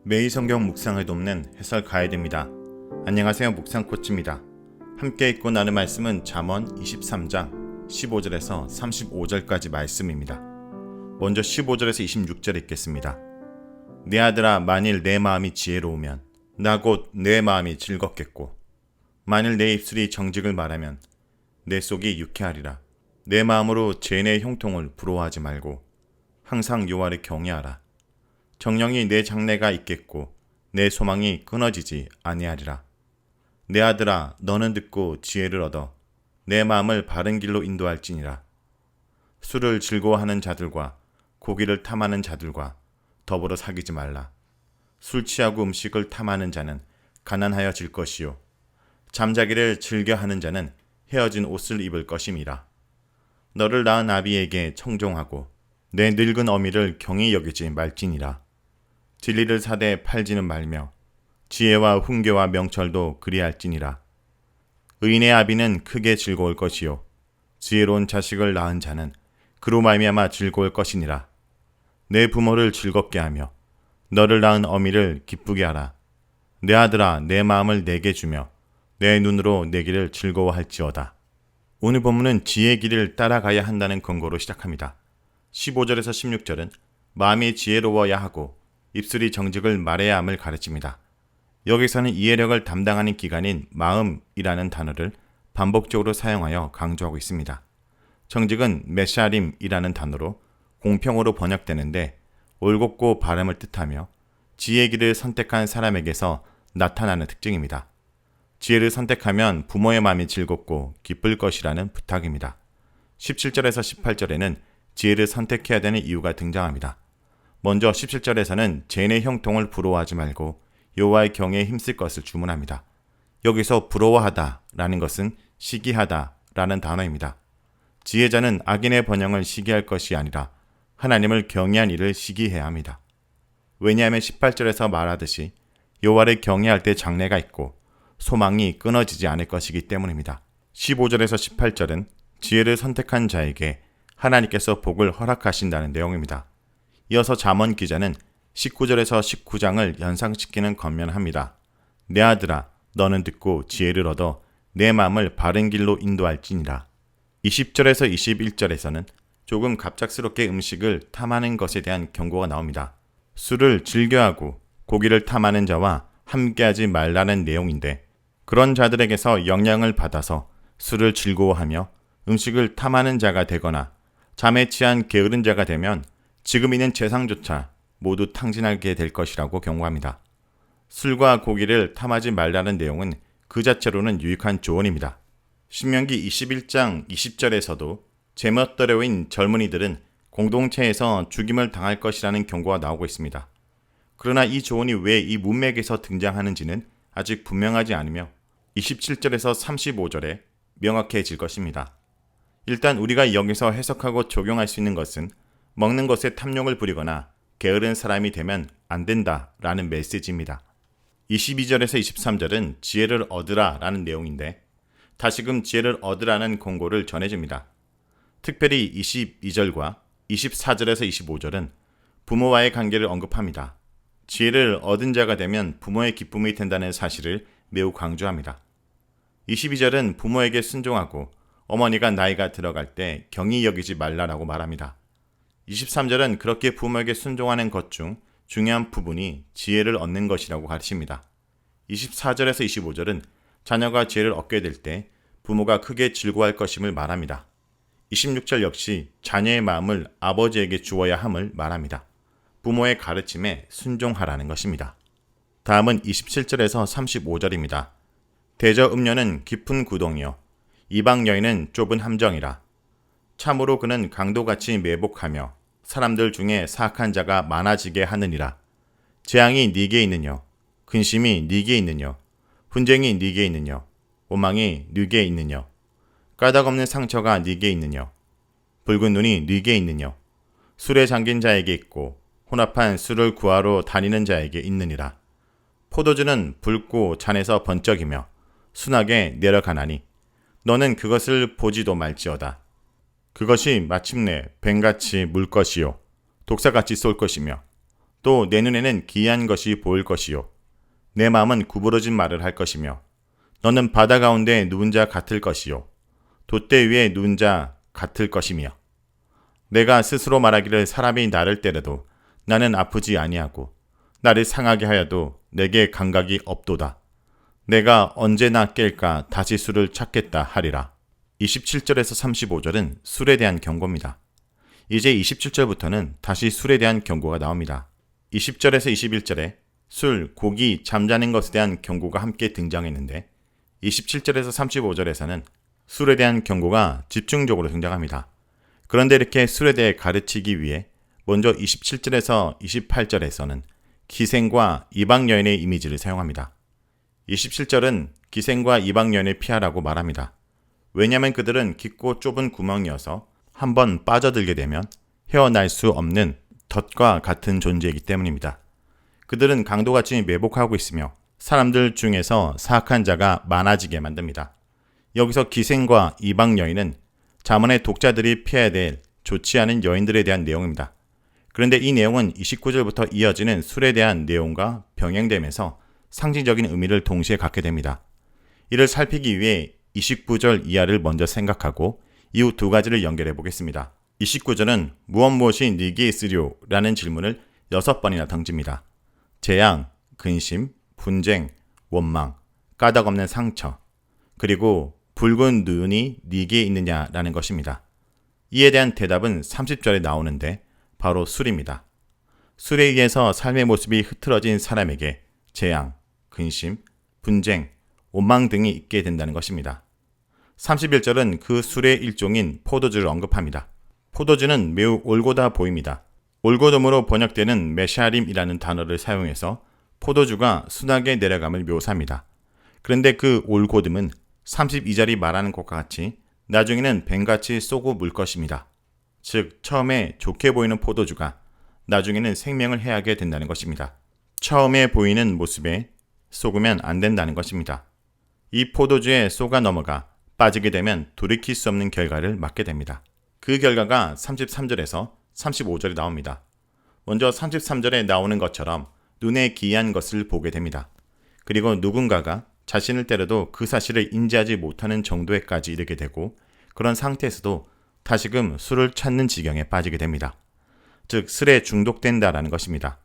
매일 성경 묵상을 돕는 해설 가이드입니다. 안녕하세요. 묵상 코치입니다. 함께 읽고 나눌 말씀은 잠언 23장 15절에서 35절까지 말씀입니다. 먼저 15절에서 26절 읽겠습니다. 내 아들아, 만일 내 마음이 지혜로우면 나 곧 내 마음이 즐겁겠고, 만일 내 입술이 정직을 말하면 내 속이 유쾌하리라. 내 마음으로 죄인의 형통을 부러워하지 말고 항상 여호와를 경외하라. 정령이 내 장래가 있겠고 내 소망이 끊어지지 아니하리라. 내 아들아, 너는 듣고 지혜를 얻어 내 마음을 바른 길로 인도할지니라. 술을 즐거워하는 자들과 고기를 탐하는 자들과 더불어 사귀지 말라. 술 취하고 음식을 탐하는 자는 가난하여질 것이요, 잠자기를 즐겨하는 자는 헤어진 옷을 입을 것임이라. 너를 낳은 아비에게 청종하고 내 늙은 어미를 경히 여기지 말지니라. 진리를 사되 팔지는 말며 지혜와 훈계와 명철도 그리할지니라. 의인의 아비는 크게 즐거울 것이요, 지혜로운 자식을 낳은 자는 그로 말미암아 즐거울 것이니라. 내 부모를 즐겁게 하며 너를 낳은 어미를 기쁘게 하라. 내 아들아, 내 마음을 내게 주며 내 눈으로 내 길을 즐거워할지어다. 오늘 본문은 지혜의 길을 따라가야 한다는 권고로 시작합니다. 15절에서 16절은 마음이 지혜로워야 하고 입술이 정직을 말해야 함을 가르칩니다. 여기서는 이해력을 담당하는 기관인 마음이라는 단어를 반복적으로 사용하여 강조하고 있습니다. 정직은 메샤림이라는 단어로 공평으로 번역되는데 올곧고 바름을 뜻하며 지혜의 길을 선택한 사람에게서 나타나는 특징입니다. 지혜를 선택하면 부모의 마음이 즐겁고 기쁠 것이라는 부탁입니다. 17절에서 18절에는 지혜를 선택해야 되는 이유가 등장합니다. 먼저 17절에서는 죄인의 형통을 부러워하지 말고 여호와의 경외에 힘쓸 것을 주문합니다. 여기서 부러워하다라는 것은 시기하다라는 단어입니다. 지혜자는 악인의 번영을 시기할 것이 아니라 하나님을 경외한 일을 시기해야 합니다. 왜냐하면 18절에서 말하듯이 여호와를 경외할 때 장래가 있고 소망이 끊어지지 않을 것이기 때문입니다. 15절에서 18절은 지혜를 선택한 자에게 하나님께서 복을 허락하신다는 내용입니다. 이어서 잠언 기자는 19절에서 19장을 연상시키는 권면합니다. 내 아들아, 너는 듣고 지혜를 얻어 내 마음을 바른 길로 인도할지니라. 20절에서 21절에서는 조금 갑작스럽게 음식을 탐하는 것에 대한 경고가 나옵니다. 술을 즐겨하고 고기를 탐하는 자와 함께하지 말라는 내용인데, 그런 자들에게서 영향을 받아서 술을 즐거워하며 음식을 탐하는 자가 되거나 잠에 취한 게으른 자가 되면 지금 있는 재상조차 모두 탕진하게 될 것이라고 경고합니다. 술과 고기를 탐하지 말라는 내용은 그 자체로는 유익한 조언입니다. 신명기 21장 20절에서도 제멋대로인 젊은이들은 공동체에서 죽임을 당할 것이라는 경고가 나오고 있습니다. 그러나 이 조언이 왜 이 문맥에서 등장하는지는 아직 분명하지 않으며 27절에서 35절에 명확해질 것입니다. 일단 우리가 여기서 해석하고 적용할 수 있는 것은 먹는 것에 탐욕을 부리거나 게으른 사람이 되면 안 된다라는 메시지입니다. 22절에서 23절은 지혜를 얻으라 라는 내용인데 다시금 지혜를 얻으라는 권고를 전해줍니다. 특별히 22절과 24절에서 25절은 부모와의 관계를 언급합니다. 지혜를 얻은 자가 되면 부모의 기쁨이 된다는 사실을 매우 강조합니다. 22절은 부모에게 순종하고 어머니가 나이가 들어갈 때 경히 여기지 말라라고 말합니다. 23절은 그렇게 부모에게 순종하는 것 중 중요한 부분이 지혜를 얻는 것이라고 가르칩니다. 24절에서 25절은 자녀가 지혜를 얻게 될 때 부모가 크게 즐거워할 것임을 말합니다. 26절 역시 자녀의 마음을 아버지에게 주어야 함을 말합니다. 부모의 가르침에 순종하라는 것입니다. 다음은 27절에서 35절입니다. 대저 음녀는 깊은 구덩이요, 이방 여인은 좁은 함정이라. 참으로 그는 강도같이 매복하며 사람들 중에 사악한 자가 많아지게 하느니라. 재앙이 네게 있느뇨, 근심이 네게 있느뇨, 분쟁이 네게 있느뇨, 오망이 네게 있느뇨, 까닭없는 상처가 네게 있느뇨, 붉은 눈이 네게 있느뇨, 술에 잠긴 자에게 있고 혼합한 술을 구하러 다니는 자에게 있느니라. 포도주는 붉고 잔에서 번쩍이며 순하게 내려가나니 너는 그것을 보지도 말지어다. 그것이 마침내 뱀같이 물 것이요 독사같이 쏠 것이며 또 내 눈에는 기이한 것이 보일 것이요 내 마음은 구부러진 말을 할 것이며 너는 바다 가운데 누운 자 같을 것이요 돛대 위에 누운 자 같을 것이며 내가 스스로 말하기를 사람이 나를 때려도 나는 아프지 아니하고 나를 상하게 하여도 내게 감각이 없도다. 내가 언제나 깰까 다시 술을 찾겠다 하리라. 27절에서 35절은 술에 대한 경고입니다. 이제 27절부터는 다시 술에 대한 경고가 나옵니다. 20절에서 21절에 술, 고기, 잠자는 것에 대한 경고가 함께 등장했는데 27절에서 35절에서는 술에 대한 경고가 집중적으로 등장합니다. 그런데 이렇게 술에 대해 가르치기 위해 먼저 27절에서 28절에서는 기생과 이방 여인의 이미지를 사용합니다. 27절은 기생과 이방 여인을 피하라고 말합니다. 왜냐하면 그들은 깊고 좁은 구멍이어서 한번 빠져들게 되면 헤어날 수 없는 덫과 같은 존재이기 때문입니다. 그들은 강도같이 매복하고 있으며 사람들 중에서 사악한 자가 많아지게 만듭니다. 여기서 기생과 이방 여인은 잠언의 독자들이 피해야 될 좋지 않은 여인들에 대한 내용입니다. 그런데 이 내용은 29절부터 이어지는 술에 대한 내용과 병행되면서 상징적인 의미를 동시에 갖게 됩니다. 이를 살피기 위해 29절 이하를 먼저 생각하고 이후 두 가지를 연결해 보겠습니다. 29절은 무엇이 네게 있으뇨? 라는 질문을 6번이나 던집니다. 재앙, 근심, 분쟁, 원망, 까닭없는 상처, 그리고 붉은 눈이 네게 있느냐라는 것입니다. 이에 대한 대답은 30절에 나오는데 바로 술입니다. 술에 의해서 삶의 모습이 흐트러진 사람에게 재앙, 근심, 분쟁, 원망 등이 있게 된다는 것입니다. 31절은 그 술의 일종인 포도주를 언급합니다. 포도주는 매우 올고다 보입니다. 올고돔으로 번역되는 메샤림이라는 단어를 사용해서 포도주가 순하게 내려감을 묘사합니다. 그런데 그 올고듬은 32절이 말하는 것과 같이 나중에는 뱀같이 쏘고 물 것입니다. 즉 처음에 좋게 보이는 포도주가 나중에는 생명을 해하게 된다는 것입니다. 처음에 보이는 모습에 속으면 안 된다는 것입니다. 이 포도주에 쏘가 넘어가 빠지게 되면 돌이킬 수 없는 결과를 맞게 됩니다. 그 결과가 33절에서 35절에 나옵니다. 먼저 33절에 나오는 것처럼 눈에 기이한 것을 보게 됩니다. 그리고 누군가가 자신을 때려도 그 사실을 인지하지 못하는 정도에까지 이르게 되고 그런 상태에서도 다시금 술을 찾는 지경에 빠지게 됩니다. 즉 술에 중독된다라는 것입니다.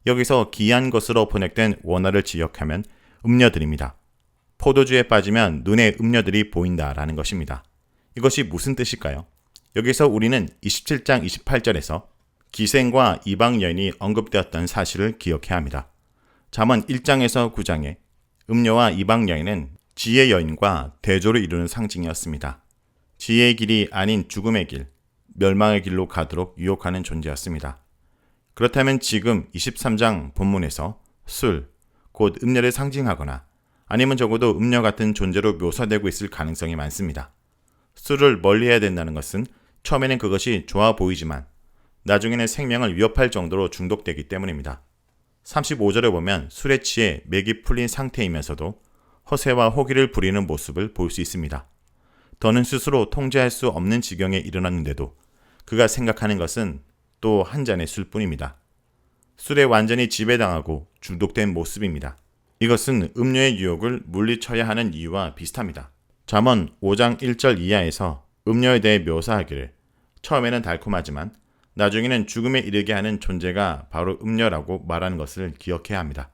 여기서 기이한 것으로 번역된 원어를 지역하면 음녀들입니다. 포도주에 빠지면 눈에 음녀들이 보인다라는 것입니다. 이것이 무슨 뜻일까요? 여기서 우리는 27장 28절에서 기생과 이방 여인이 언급되었던 사실을 기억해야 합니다. 잠언 1장에서 9장에 음녀와 이방 여인은 지혜의 여인과 대조를 이루는 상징이었습니다. 지혜의 길이 아닌 죽음의 길, 멸망의 길로 가도록 유혹하는 존재였습니다. 그렇다면 지금 23장 본문에서 술, 곧 음녀를 상징하거나 아니면 적어도 음녀 같은 존재로 묘사되고 있을 가능성이 많습니다. 술을 멀리해야 된다는 것은 처음에는 그것이 좋아 보이지만 나중에는 생명을 위협할 정도로 중독되기 때문입니다. 35절에 보면 술에 취해 맥이 풀린 상태이면서도 허세와 호기를 부리는 모습을 볼 수 있습니다. 더는 스스로 통제할 수 없는 지경에 이르렀는데도 그가 생각하는 것은 또 한 잔의 술뿐입니다. 술에 완전히 지배당하고 중독된 모습입니다. 이것은 음료의 유혹을 물리쳐야 하는 이유와 비슷합니다. 잠언 5장 1절 이하에서 음료에 대해 묘사하기를 처음에는 달콤하지만 나중에는 죽음에 이르게 하는 존재가 바로 음료라고 말하는 것을 기억해야 합니다.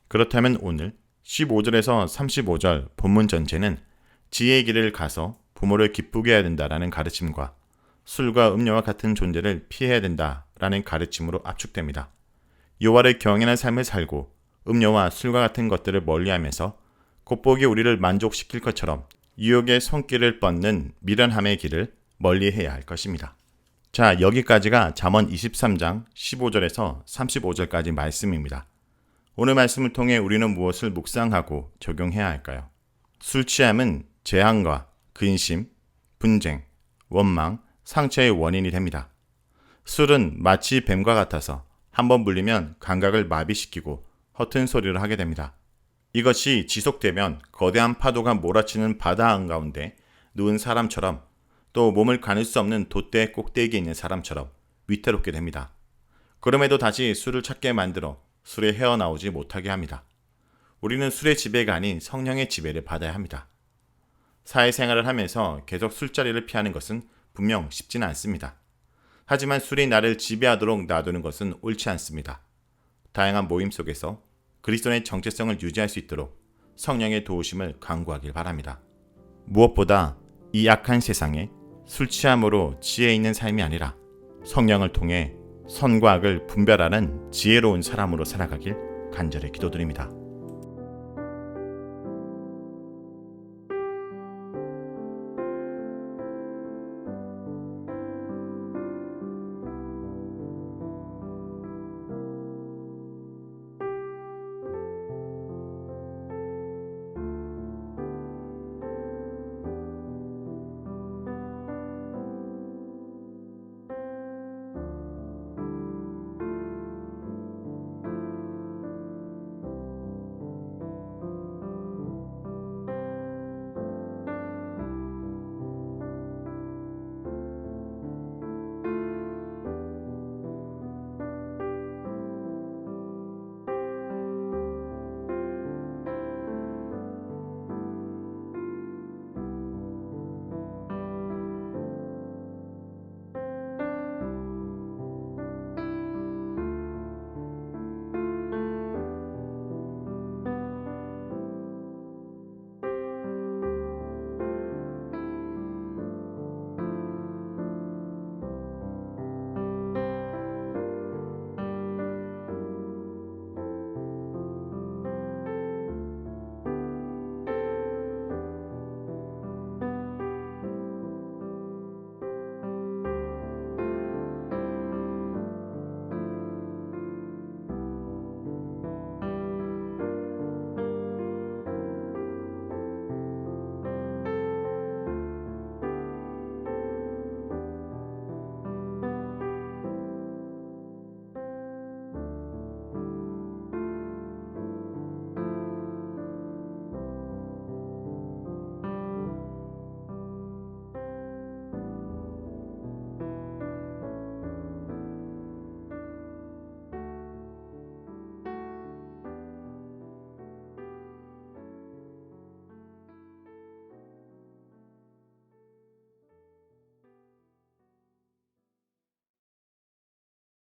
그렇다면 오늘 15절에서 35절 본문 전체는 지혜의 길을 가서 부모를 기쁘게 해야 된다라는 가르침과 술과 음료와 같은 존재를 피해야 된다라는 가르침으로 압축됩니다. 여호와를 경외하는 삶을 살고 음료와 술과 같은 것들을 멀리하면서 겉보기 우리를 만족시킬 것처럼 유혹의 손길을 뻗는 미련함의 길을 멀리해야 할 것입니다. 자, 여기까지가 잠언 23장 15절에서 35절까지 말씀입니다. 오늘 말씀을 통해 우리는 무엇을 묵상하고 적용해야 할까요? 술 취함은 재앙과 근심, 분쟁, 원망, 상처의 원인이 됩니다. 술은 마치 뱀과 같아서 한번 물리면 감각을 마비시키고 허튼 소리를 하게 됩니다. 이것이 지속되면 거대한 파도가 몰아치는 바다 한가운데 누운 사람처럼 또 몸을 가눌 수 없는 돛대 꼭대기에 있는 사람처럼 위태롭게 됩니다. 그럼에도 다시 술을 찾게 만들어 술에 헤어나오지 못하게 합니다. 우리는 술의 지배가 아닌 성령의 지배를 받아야 합니다. 사회생활을 하면서 계속 술자리를 피하는 것은 분명 쉽지는 않습니다. 하지만 술이 나를 지배하도록 놔두는 것은 옳지 않습니다. 다양한 모임 속에서 그리스도의 정체성을 유지할 수 있도록 성령의 도우심을 간구하길 바랍니다. 무엇보다 이 악한 세상에 술 취함으로 지혜 있는 삶이 아니라 성령을 통해 선과 악을 분별하는 지혜로운 사람으로 살아가길 간절히 기도드립니다.